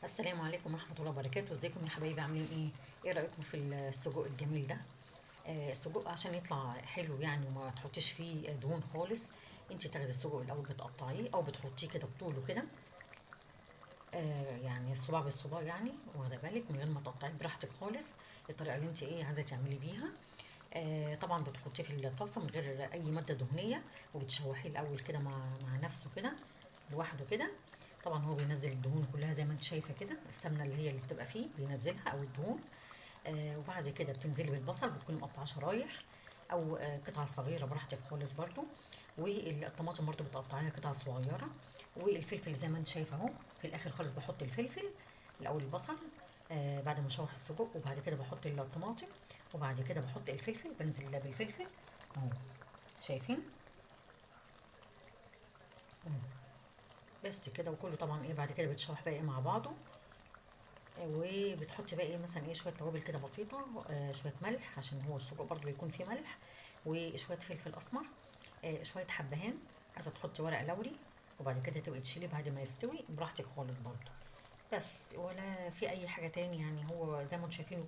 السلام عليكم ورحمة الله وبركاته. ازيكم يا حبايبي؟ عاملين ايه؟ ايه رأيكم في السجق الجميل ده؟ السجق عشان يطلع حلو يعني وما تحطيش فيه دهون خالص. انت تاخدي السجق الاول بتقطعيه او بتحطيه كده بطوله كده. يعني الصباع بالصباع يعني، واخده بالك من غير ما تقطعيه براحتك خالص. الطريقة اللي انت عايزة تعملي بيها. طبعا بتحطيه في الطاسة من غير اي مادة دهنية، وبتشوحيه الاول كده مع نفسه كده لوحده كده. طبعا هو بينزل الدهون كلها زي ما انت شايفه كده، السمنه اللي هي اللي بتبقى فيه بينزلها او الدهون. وبعد كده بتنزلي بالبصل، بتكوني مقطعه شرايح او قطع صغيره براحتك خالص برضو. والطماطم برضو بتقطعيها قطع صغيره. والفلفل زي ما انت شايفه اهو. في الاخر خالص بحط الفلفل الاول، البصل. بعد ما اشوح السجق، وبعد كده بحط الطماطم، وبعد كده بحط الفلفل، بنزل بالفلفل اهو. شايفين؟ بس كده. وكله طبعا بعد كده بتشوح بقى مع بعضه. وبتحطي بقى مثلا شويه توابل كده بسيطه، شويه ملح عشان هو السجق برضو بيكون فيه ملح. وشويه فلفل اسمر. شويه حبهان. عايزه تحطي ورق لوري. وبعد كده تبقي تشيلي بعد ما يستوي براحتك خالص برضو. بس ولا في اي حاجه تاني يعني، هو زي ما انتم شايفين